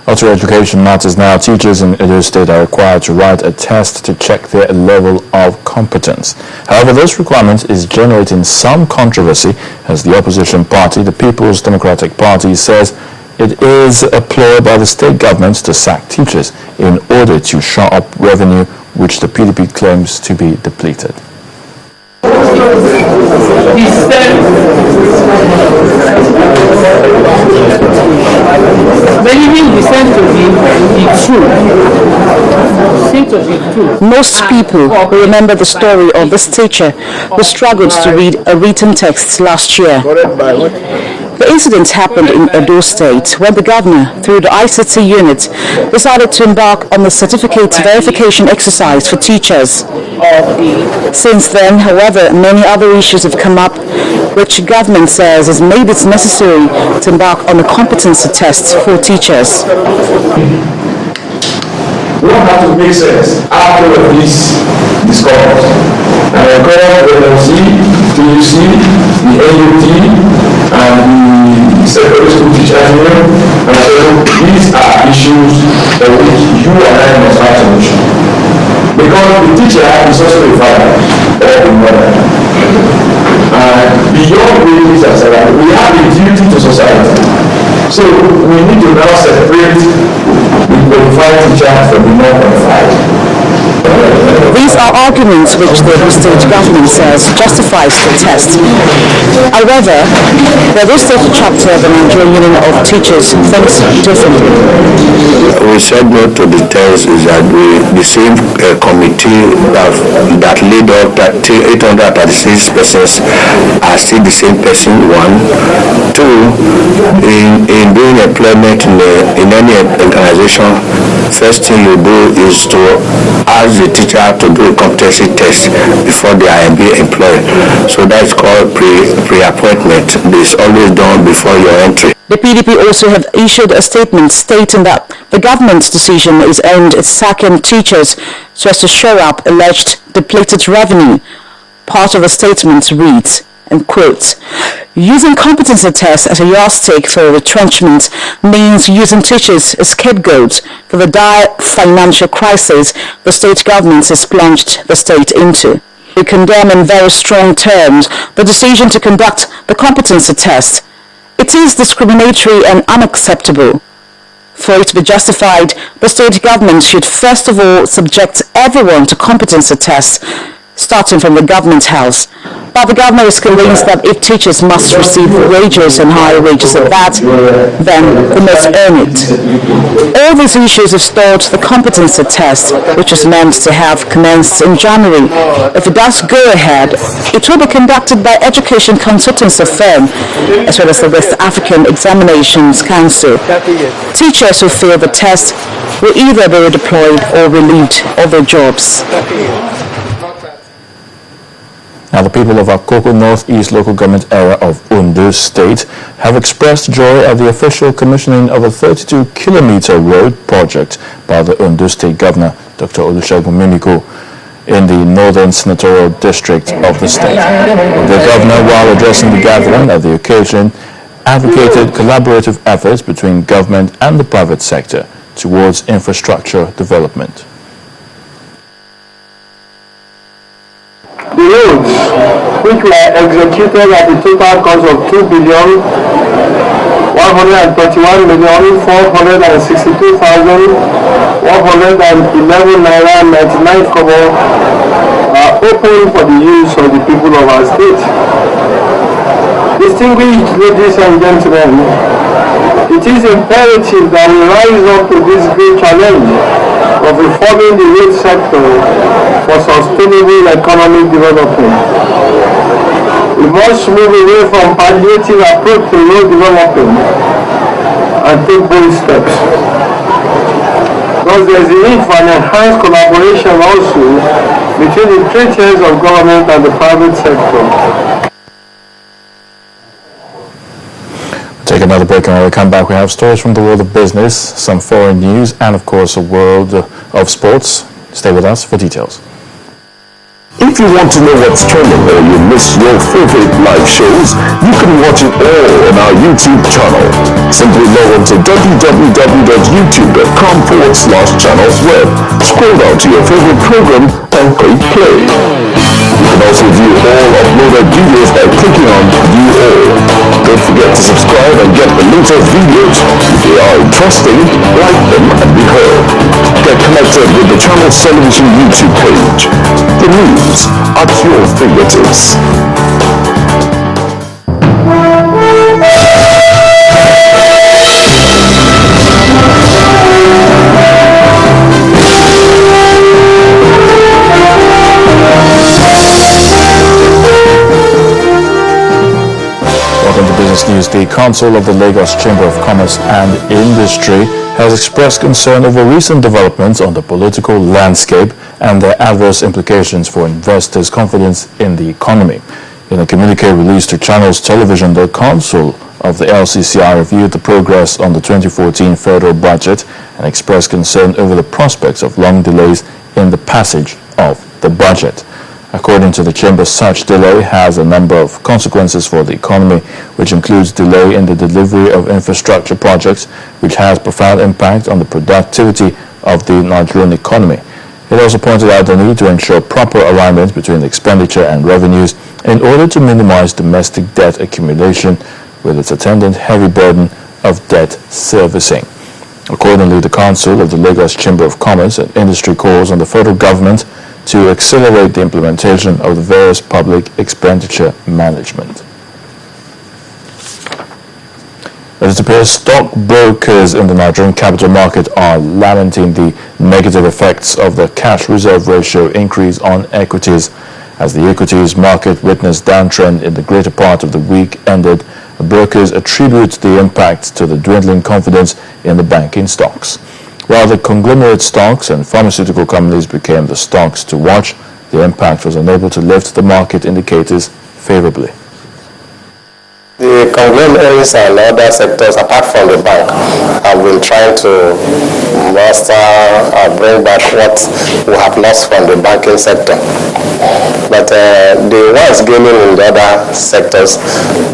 After education matters now, teachers in Edo State are required to write a test to check their level of competence. However, this requirement is generating some controversy as the opposition party, the People's Democratic Party, says it is a ploy by the state government to sack teachers in order to shore up revenue, which the PDP claims to be depleted. Most people will remember the story of this teacher who struggled to read a written text last year. The incident happened in Edo State when the governor, through the ICT unit, decided to embark on the certificate verification exercise for teachers. Since then, however, many other issues have come up, which government says has made it necessary to embark on a competency test for teachers. We don't have to make sense after this discovery. And I call PDP, TUC, the AUT, and the secondary school teachers union, and so these are issues for which you and I must find solution. Because the teacher is also a father or a mother. And beyond wages and salary, we have a duty to society. So we need to now separate the qualified teacher from the non-qualified. These are arguments which the Edo State government says justifies the test. However, the Edo State chapter of the Nigerian Union of Teachers thinks differently. We said no to the test is that the same committee that laid out 836 persons are still the same person, one. Two, in doing employment in any organization, first thing you do is to ask the teacher to do a competency test before they are being employed. So that's called pre-appointment. This is always done before your entry. The PDP also have issued a statement stating that the government's decision is aimed at sacking teachers so as to shore up alleged depleted revenue. Part of the statement reads, and quote, using competency tests as a yardstick for retrenchment means using teachers as scapegoats for the dire financial crisis the state government has plunged the state into. We condemn in very strong terms the decision to conduct the competency test. It is discriminatory and unacceptable. For it to be justified, the state government should first of all subject everyone to competency tests, starting from the government house. But the governor is convinced that if teachers must receive wages and higher wages at that, then they must earn it. All these issues have stalled the competency test, which was meant to have commenced in January. If it does go ahead, it will be conducted by education consultancy firm, as well as the West African Examinations Council. Teachers who fail the test will either be redeployed or relieved of their jobs. Now, the people of Akoko Northeast local government area of Edo State have expressed joy at the official commissioning of a 32-kilometer road project by the Edo State Governor, Dr. Olusegun Mimiko, in the northern senatorial district of the state. The governor, while addressing the gathering at the occasion, advocated collaborative efforts between government and the private sector towards infrastructure development. The roads, which were executed at the total cost of 2,131,462,111 naira 99 kobo, are open for the use of the people of our state. Distinguished ladies and gentlemen, it is imperative that we rise up to this great challenge of reforming the road sector for sustainable economic development. We must move away from palliative approach to road development and take bold steps. Thus, there is a need for an enhanced collaboration also between the three tiers of government and the private sector. Take another break, and when we come back, we have stories from the world of business, some foreign news, and of course a world of sports. Stay with us for details. If you want to know what's trending or you miss your favorite live shows, you can watch it all on our YouTube channel. Simply log on to www.youtube.com/channelsweb. Scroll down to your favorite program and click play. You can also view all uploaded videos by clicking on View All. Don't forget to subscribe and get the latest videos. If they are interesting, like them and be heard. Get connected with the channel's television YouTube page. The news at your fingertips. Welcome to Business News. The Council of the Lagos Chamber of Commerce and Industry has expressed concern over recent developments on the political landscape and their adverse implications for investors' confidence in the economy. In a communique released to Channels Television, the Council of the LCCI reviewed the progress on the 2014 federal budget and expressed concern over the prospects of long delays in the passage of the budget. According to the Chamber, such delay has a number of consequences for the economy, which includes delay in the delivery of infrastructure projects, which has profound impact on the productivity of the Nigerian economy. It also pointed out the need to ensure proper alignment between expenditure and revenues in order to minimize domestic debt accumulation with its attendant heavy burden of debt servicing. Accordingly, the Council of the Lagos Chamber of Commerce and Industry calls on the federal government to accelerate the implementation of the various public expenditure management. It appears stockbrokers in the Nigerian capital market are lamenting the negative effects of the cash reserve ratio increase on equities. As the equities market witnessed downtrend in the greater part of the week ended, brokers attribute the impact to the dwindling confidence in the banking stocks. While the conglomerate stocks and pharmaceutical companies became the stocks to watch, the impact was unable to lift the market indicators favorably. The conglomerates and other sectors, apart from the bank, have been trying to bring back what we have lost from the banking sector. But the ones gaining in the other sectors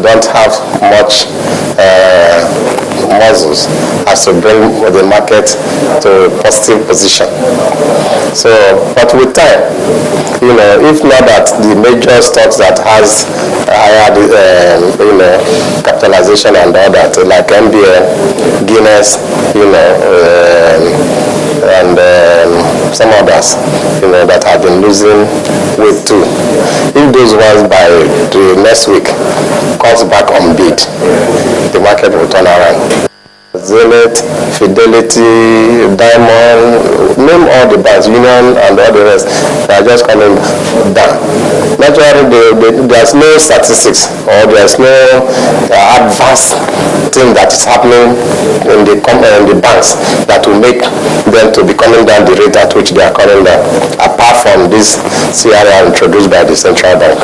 don't have much muscles as to bring the market to a positive position. So, but with time, if not that the major stocks that has higher, capitalization and all that, like MBA, Guinness, and some others, that have been losing weight too. If those ones by the next week comes back on bid, the market will turn around. Zenith, Fidelity, Diamond, name all the banks, Union and all the rest, they are just coming down. Naturally, there's no statistics or there's no advanced thing that is happening in the banks that will make them to be coming down the rate at which they are coming down, apart from this CRR introduced by the central bank.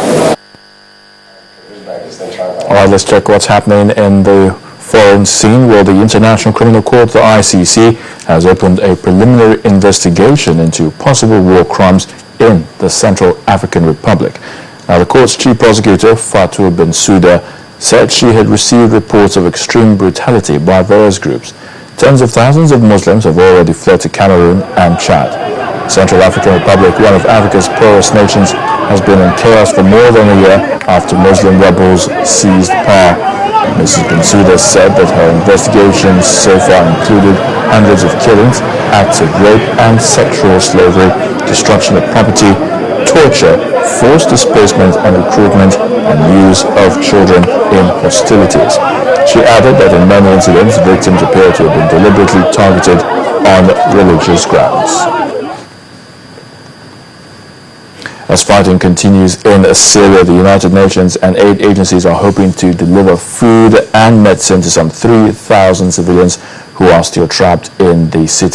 All right, let's check what's happening in the foreign scene, where the International Criminal Court, the ICC, has opened a preliminary investigation into possible war crimes in the Central African Republic. Now, the court's chief prosecutor, Fatou Bensouda, said she had received reports of extreme brutality by various groups. Tens of thousands of Muslims have already fled to Cameroon and Chad. The Central African Republic, one of Africa's poorest nations, has been in chaos for more than a year after Muslim rebels seized power. Mrs. Bensouda said that her investigations so far included hundreds of killings, acts of rape and sexual slavery, destruction of property, torture, forced displacement and recruitment, and use of children in hostilities. She added that in many incidents, victims appear to have been deliberately targeted on religious grounds. As fighting continues in Syria, the United Nations and aid agencies are hoping to deliver food and medicine to some 3,000 civilians who are still trapped in the city.